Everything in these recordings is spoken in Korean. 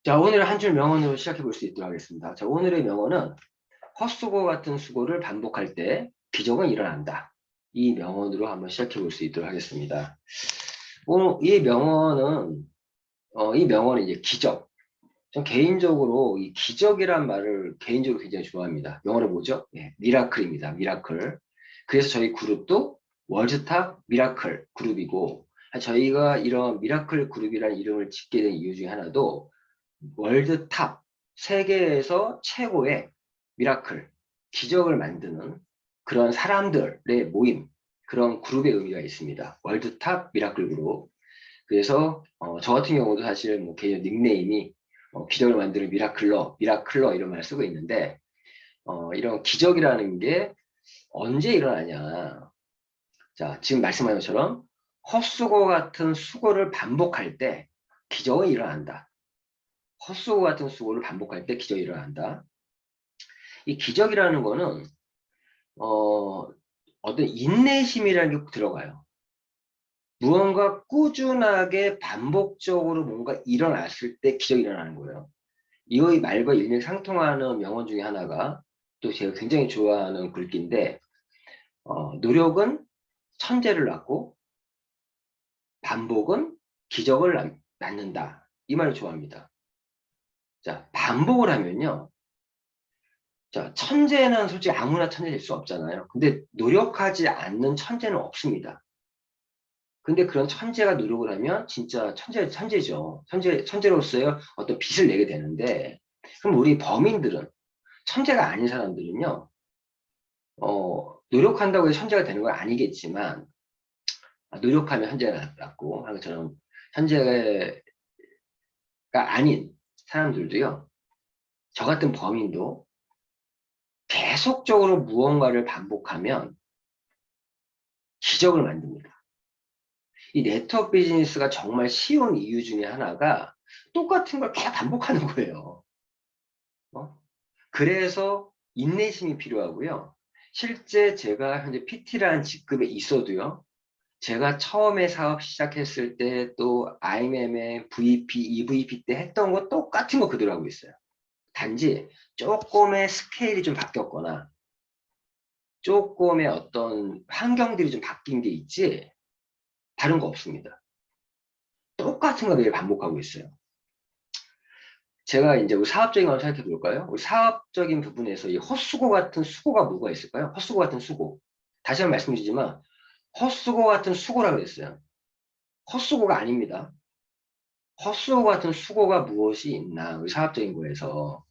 자, 오늘 한 줄 명언으로 시작해 볼 수 있도록 하겠습니다. 자, 오늘의 명언은 헛수고 같은 수고를 반복할 때 기적은 일어난다. 이 명언으로 한번 시작해 볼 수 있도록 하겠습니다. 이 명언은 이제 기적. 전 개인적으로 이 기적이란 말을 개인적으로 굉장히 좋아합니다. 영어로 뭐죠? 예, 미라클입니다. 미라클. 그래서 저희 그룹도 월드탑 미라클 그룹이고, 저희가 이런 미라클 그룹이라는 이름을 짓게 된 이유 중에 하나도 월드탑, 세계에서 최고의 미라클, 기적을 만드는 그런 사람들의 모임, 그런 그룹의 의미가 있습니다. 월드탑 미라클 그룹. 그래서 저 같은 경우도 사실 뭐 개인 닉네임이 기적을 만드는 미라클러 이런 말을 쓰고 있는데, 이런 기적이라는 게 언제 일어나냐. 자, 지금 말씀하신 것처럼 헛수고 같은 수고를 반복할 때 기적은 일어난다. 헛수고 같은 수고를 반복할 때 기적이 일어난다. 이 기적이라는 거는 어떤 인내심이라는 게 들어가요. 무언가 꾸준하게 반복적으로 뭔가 일어났을 때 기적이 일어나는 거예요. 이의 말과 일맥상통하는 명언 중에 하나가 또 제가 굉장히 좋아하는 글귀인데, 노력은 천재를 낳고 반복은 기적을 낳는다. 이 말을 좋아합니다. 자, 반복을 하면요. 자, 천재는 솔직히 아무나 천재일 수 없잖아요. 근데 노력하지 않는 천재는 없습니다. 근데 그런 천재가 노력을 하면 진짜 천재죠. 천재로서의 어떤 빛을 내게 되는데, 그럼 우리 범인들은, 천재가 아닌 사람들은요, 노력한다고 해서 천재가 되는 건 아니겠지만, 노력하면 천재가 낫고, 하는 것처럼 천재가 아닌 사람들도요, 저 같은 범인도 계속적으로 무언가를 반복하면 기적을 만듭니다. 이 네트워크 비즈니스가 정말 쉬운 이유 중에 하나가 똑같은 걸 계속 반복하는 거예요. 그래서 인내심이 필요하고요. 실제 제가 현재 PT라는 직급에 있어도요. 제가 처음에 사업 시작했을 때 또 IMM에 VP, EVP 때 했던 거 똑같은 거 그대로 하고 있어요. 단지 조금의 스케일이 좀 바뀌었거나 조금의 어떤 환경들이 좀 바뀐 게 있지 다른 거 없습니다. 똑같은 거 매일 반복하고 있어요. 제가 이제 우리 사업적인 걸 생각해 볼까요? 우리 사업적인 부분에서 이 헛수고 같은 수고가 뭐가 있을까요? 헛수고 같은 수고. 다시 한번 말씀드리지만 헛수고 같은 수고라고 했어요. 헛수고가 아닙니다. 헛수고 같은 수고가 무엇이 있나? 우리 사업적인 거에서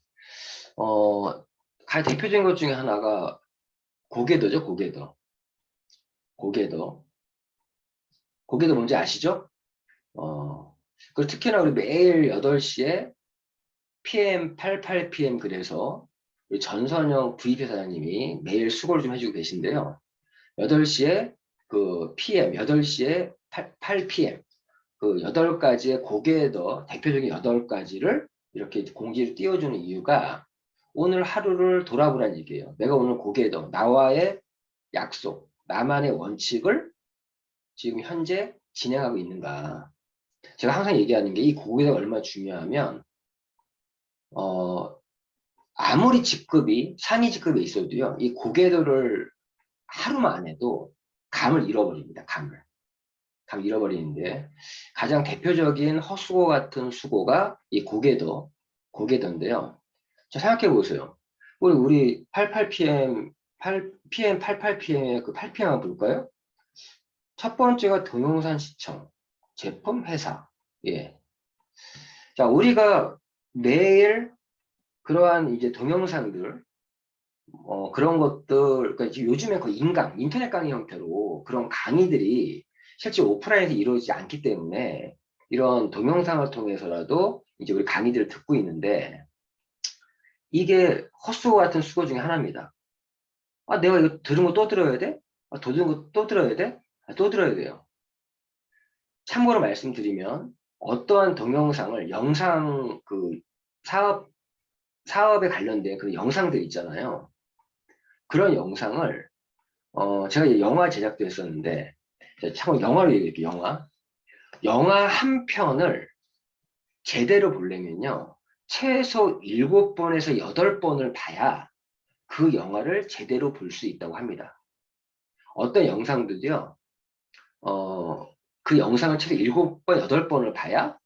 가장 대표적인 것 중에 하나가 고개도죠. 고개도 뭔지 아시죠? 그 특히나 우리 매일 8시에 PM 88PM 그래서 우리 전선영 VP 사장님이 매일 수고를 좀 해주고 계신데요. 8시에 그 PM 8시에 8PM 그 8가지의 고개도 대표적인 8가지를 이렇게 공지를 띄워주는 이유가 오늘 하루를 돌아보라는 얘기예요. 내가 오늘 고개도 나와의 약속, 나만의 원칙을 지금 현재 진행하고 있는가. 제가 항상 얘기하는 게 이 고개가 얼마나 중요하면 아무리 직급이 상위 직급에 있어도요. 이 고개도를 하루만 안 해도 감을 잃어버립니다. 감을 잃어버리는데 가장 대표적인 헛수고 같은 수고가 이 고개도인데요. 자, 생각해 보세요. 우리 88PM 88PM의 그 8PM 한번 볼까요? 첫 번째가 동영상 시청, 제품 회사. 예. 자, 우리가 매일 그러한 이제 동영상들, 그런 것들, 그러니까 요즘에 거의 인터넷 강의 형태로 그런 강의들이 실제 오프라인에서 이루어지지 않기 때문에 이런 동영상을 통해서라도 이제 우리 강의들을 듣고 있는데 이게 헛수고 같은 수고 중에 하나입니다. 아, 내가 이거 들은 거 또 들어야 돼? 아, 들은 거 또 들어야 돼? 아, 또 들어야 돼요. 참고로 말씀드리면 어떠한 동영상을 영상 그 사업에 관련된 그런 영상들 있잖아요. 그런 영상을 제가 이제 영화 제작도 했었는데 참고 영화로 얘기할게요. 영화 한 편을 제대로 보려면요. 최소 7번에서 8번을 봐야 그 영화를 제대로 볼 수 있다고 합니다. 어떤 영상들도요, 그 영상을 최소 7번, 8번을 봐야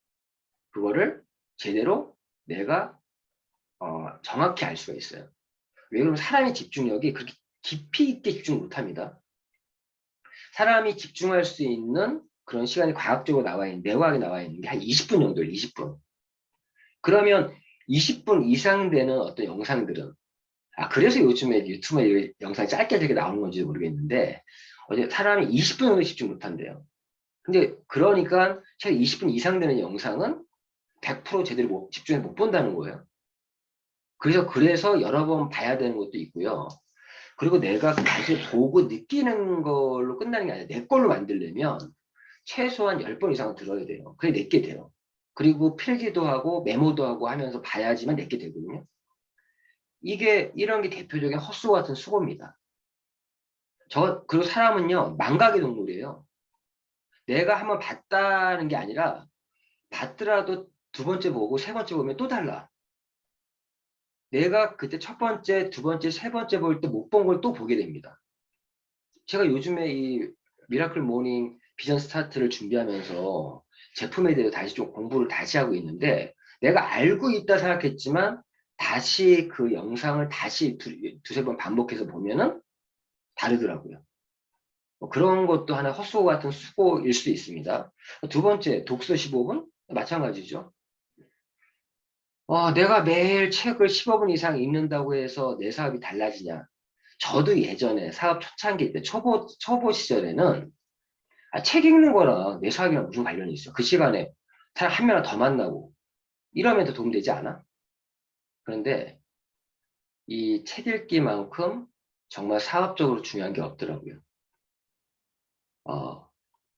그거를 제대로 내가 정확히 알 수가 있어요. 왜 그러면 사람의 집중력이 그렇게 깊이 있게 집중 못합니다. 사람이 집중할 수 있는 그런 시간이 과학적으로 나와 있는, 내과학에 나와 있는 게 한 20분 정도예요, 20분. 그러면 20분 이상 되는 어떤 영상들은, 그래서 요즘에 유튜브에 영상이 짧게 되게 나오는 건지 모르겠는데, 어제 사람이 20분 정도 집중 못한대요. 근데 그러니까 최소 20분 이상 되는 영상은 100% 제대로 집중해서 못 본다는 거예요. 그래서 여러 번 봐야 되는 것도 있고요. 그리고 내가 다시 보고 느끼는 걸로 끝나는 게 아니라 내 걸로 만들려면 최소한 10번 이상은 들어야 돼요. 그게 내게 돼요. 그리고 필기도 하고 메모도 하고 하면서 봐야지만 내게 되거든요. 이런 게 대표적인 헛수 같은 수고입니다. 그리고 사람은요, 망각의 동물이에요. 내가 한번 봤다는 게 아니라 봤더라도 두 번째 보고 세 번째 보면 또 달라. 내가 그때 첫 번째, 두 번째, 세 번째 볼 때 못 본 걸 또 보게 됩니다. 제가 요즘에 이 미라클 모닝 비전 스타트를 준비하면서 제품에 대해서 다시 좀 공부를 다시 하고 있는데, 내가 알고 있다 생각했지만 다시 그 영상을 다시 두세 번 반복해서 보면은 다르더라고요. 그런 것도 하나 헛수고 같은 수고일 수 있습니다. 두 번째, 독서 15분? 마찬가지죠. 내가 매일 책을 15분 이상 읽는다고 해서 내 사업이 달라지냐? 저도 예전에 사업 초창기 때 초보 시절에는 책 읽는 거랑 내 사업이랑 무슨 관련이 있어? 그 시간에 사람 한 명을 더 만나고 이러면 더 도움되지 않아? 그런데 이 책 읽기만큼 정말 사업적으로 중요한 게 없더라고요.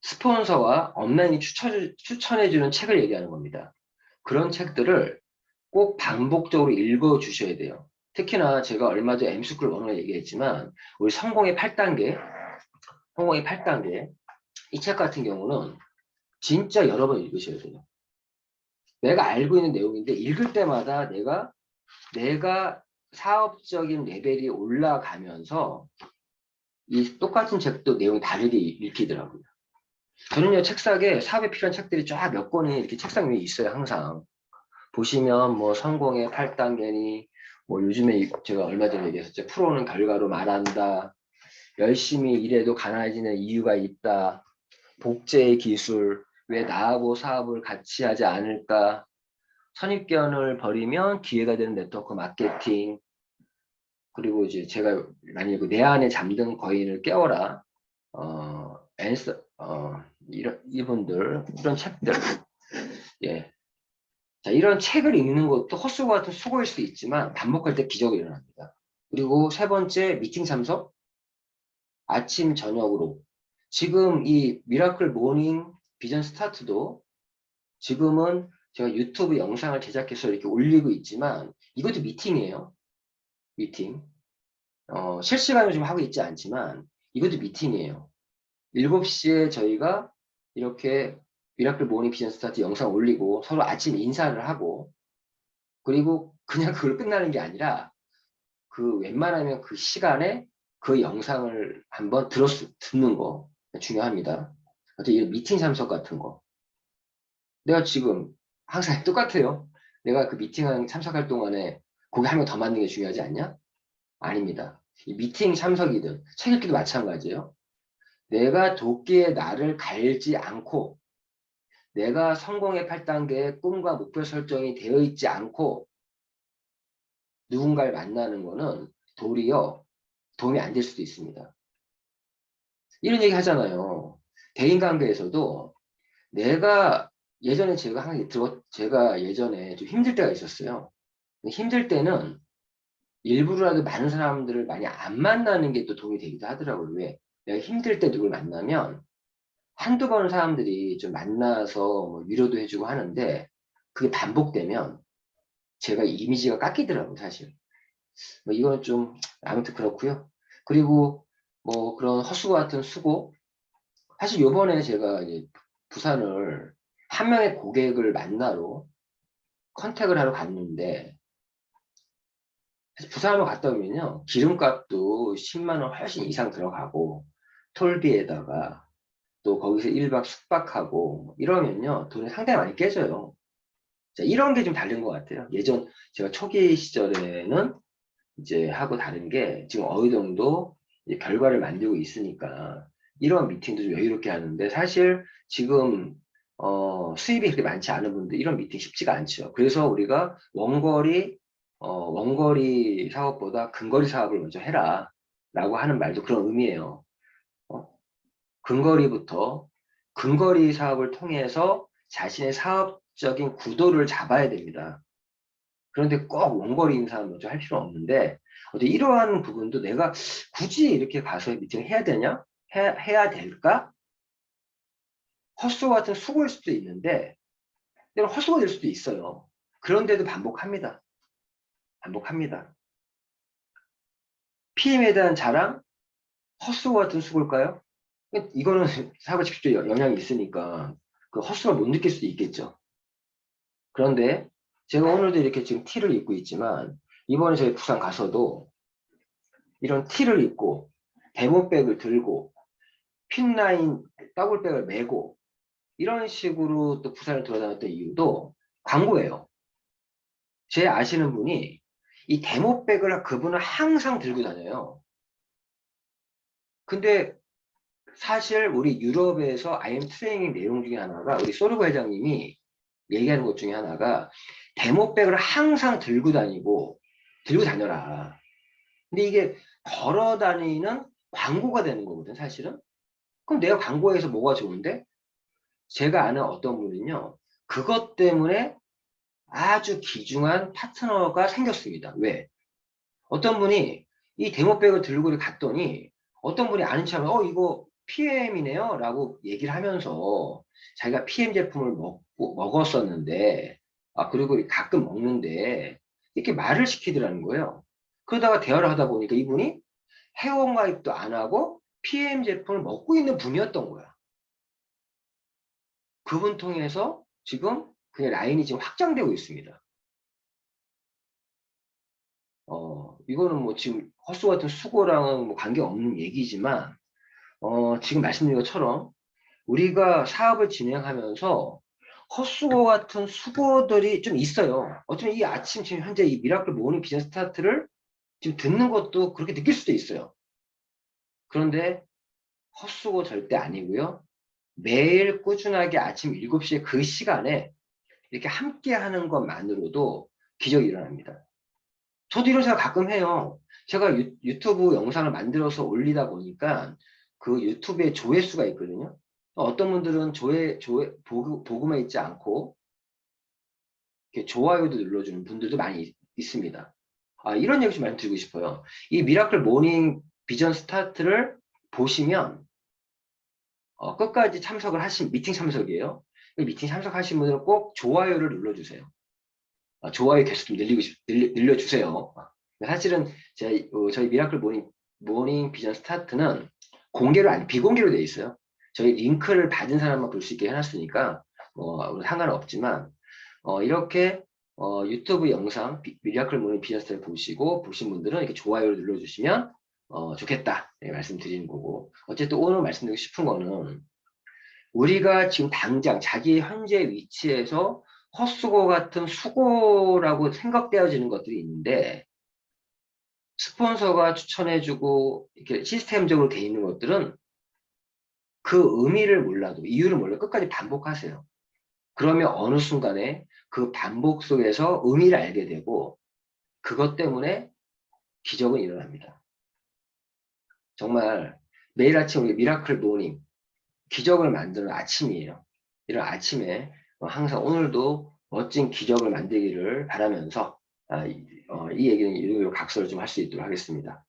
스폰서와 업라인이 추천해주는 책을 얘기하는 겁니다. 그런 책들을 꼭 반복적으로 읽어 주셔야 돼요. 특히나 제가 얼마 전에 M스쿨 언어 얘기했지만 우리 성공의 8단계 이 책 같은 경우는 진짜 여러 번 읽으셔야 돼요. 내가 알고 있는 내용인데 읽을 때마다 내가 사업적인 레벨이 올라가면서 이 똑같은 책도 내용이 다르게 읽히더라고요. 저는요, 책상에 사업에 필요한 책들이 쫙 몇 권이 이렇게 책상 위에 있어요, 항상. 보시면 뭐 성공의 8단계니, 뭐 요즘에 제가 얼마 전에 얘기했었죠. 프로는 결과로 말한다. 열심히 일해도 가난해지는 이유가 있다. 복제의 기술, 왜 나하고 사업을 같이 하지 않을까? 선입견을 버리면 기회가 되는 네트워크 마케팅. 그리고 이제 제가 많이 내 안에 잠든 거인을 깨워라. 이분들, 이런 책들. 예. 자, 이런 책을 읽는 것도 헛수고 같은 수고일 수 있지만 반복할 때 기적이 일어납니다. 그리고 세 번째, 미팅 참석. 아침, 저녁으로. 지금 이 미라클 모닝 비전 스타트도 지금은 제가 유튜브 영상을 제작해서 이렇게 올리고 있지만 이것도 미팅이에요. 미팅. 실시간으로 좀 하고 있지 않지만 이것도 미팅이에요. 7시에 저희가 이렇게 미라클 모닝 비전 스타트 영상 올리고 서로 아침 인사를 하고, 그리고 그냥 그걸 끝나는 게 아니라 웬만하면 그 시간에 그 영상을 한번 듣는 거 중요합니다. 어떤 이런 미팅 참석 같은 거. 내가 지금 항상 똑같아요. 내가 그 미팅 참석할 동안에 거기 한 명 더 맞는 게 중요하지 않냐? 아닙니다. 이 미팅 참석이든 책 읽기도 마찬가지예요. 내가 도끼에 나를 갈지 않고, 내가 성공의 8단계의 꿈과 목표 설정이 되어 있지 않고 누군가를 만나는 거는 도리어 도움이 안 될 수도 있습니다. 이런 얘기 하잖아요. 대인관계에서도 제가 예전에 좀 힘들 때가 있었어요. 힘들 때는 일부러라도 많은 사람들을 많이 안 만나는 게 또 도움이 되기도 하더라고요. 왜? 내가 힘들 때 누굴 만나면 한두 번 사람들이 좀 만나서 뭐 위로도 해주고 하는데 그게 반복되면 제가 이미지가 깎이더라고요, 사실. 뭐 이건 좀 아무튼 그렇고요. 그리고 뭐 그런 헛수고 같은 수고. 사실 요번에 제가 이제 부산을 한 명의 고객을 만나러 컨택을 하러 갔는데 부산으로 갔다 오면요. 기름값도 10만 원 훨씬 이상 들어가고 톨비에다가 또 거기서 1박 숙박하고 이러면요. 돈이 상당히 많이 깨져요. 자, 이런 게 좀 다른 것 같아요. 예전 제가 초기 시절에는 이제 하고 다른 게 지금 어느 정도 이제 결과를 만들고 있으니까 이런 미팅도 좀 여유롭게 하는데 사실 지금 수입이 그렇게 많지 않은 분들 이런 미팅 쉽지가 않죠. 그래서 우리가 원거리 사업보다 근거리 사업을 먼저 해라 라고 하는 말도 그런 의미예요. 어, 근거리부터 근거리 사업을 통해서 자신의 사업적인 구도를 잡아야 됩니다. 그런데 꼭 원거리 인사를 먼저 할 필요는 없는데 이러한 부분도 내가 굳이 이렇게 가서 미팅을 해야 되냐? 해야 될까? 헛수고 같은 수고일 수도 있는데 때로 헛수고 될 수도 있어요. 그런데도 반복합니다. 반복합니다. PM에 대한 자랑? 헛수고 같은 수고일까요? 이거는 사고 직접 영향이 있으니까 그 헛수고를 못 느낄 수도 있겠죠. 그런데 제가 오늘도 이렇게 지금 티를 입고 있지만 이번에 저희 부산 가서도 이런 티를 입고 데모백을 들고 핀라인 더블백을 메고 이런 식으로 또 부산을 돌아다녔던 이유도 광고예요. 제 아시는 분이 이 데모백을 그분은 항상 들고 다녀요. 근데 사실 우리 유럽에서 IM 트레이닝 내용 중에 하나가 우리 소르브 회장님이 얘기하는 것 중에 하나가 데모백을 항상 들고 다녀라. 근데 이게 걸어 다니는 광고가 되는 거거든 사실은. 그럼 내가 광고에서 뭐가 좋은데? 제가 아는 어떤 분은요. 그것 때문에 아주 귀중한 파트너가 생겼습니다. 왜? 어떤 분이 이 데모백을 들고 갔더니 어떤 분이 아는 척하면 이거 PM이네요 라고 얘기를 하면서 자기가 PM 제품을 먹었었는데 그리고 가끔 먹는데 이렇게 말을 시키더라는 거예요. 그러다가 대화를 하다 보니까 이분이 회원 가입도 안 하고 PM 제품을 먹고 있는 분이었던 거야. 그분 통해서 지금 그냥 라인이 지금 확장되고 있습니다. 이거는 뭐 지금 헛수 같은 수고랑은 뭐 관계없는 얘기지만, 지금 말씀드린 것처럼 우리가 사업을 진행하면서 헛수고 같은 수고들이 좀 있어요. 어쩌면 이 아침 지금 현재 이 미라클 모닝 비전 스타트를 지금 듣는 것도 그렇게 느낄 수도 있어요. 그런데 헛수고 절대 아니고요. 매일 꾸준하게 아침 7시에 그 시간에 이렇게 함께 하는 것만으로도 기적이 일어납니다. 저도 이런 생각 가끔 해요. 제가 유튜브 영상을 만들어서 올리다 보니까 그 유튜브에 조회수가 있거든요. 어떤 분들은 보고만 있지 않고 이렇게 좋아요도 눌러주는 분들도 많이 있습니다. 이런 얘기 좀 말씀드리고 싶어요. 이 미라클 모닝 비전 스타트를 보시면 끝까지 미팅 참석이에요. 미팅 참석하신 분들은 꼭 좋아요를 눌러주세요. 좋아요 계속 좀 늘려주세요. 사실은 저희 미라클 모닝 비전 스타트는 비공개로 되어 있어요. 저희 링크를 받은 사람만 볼 수 있게 해놨으니까 상관은 없지만 이렇게 유튜브 영상 미라클 모닝 비전 스타트 보신 분들은 이렇게 좋아요를 눌러주시면 좋겠다 말씀드리는 거고, 어쨌든 오늘 말씀드리고 싶은 거는 우리가 지금 당장 자기 현재 위치에서 헛수고 같은 수고라고 생각되어지는 것들이 있는데, 스폰서가 추천해주고 이렇게 시스템적으로 돼 있는 것들은 그 의미를 몰라도, 이유를 몰라도 끝까지 반복하세요. 그러면 어느 순간에 그 반복 속에서 의미를 알게 되고 그것 때문에 기적은 일어납니다. 정말 매일 아침 우리 미라클 모닝 기적을 만드는 아침이에요. 이런 아침에 항상 오늘도 멋진 기적을 만들기를 바라면서 이 얘기는 이로 각서를 좀 할 수 있도록 하겠습니다.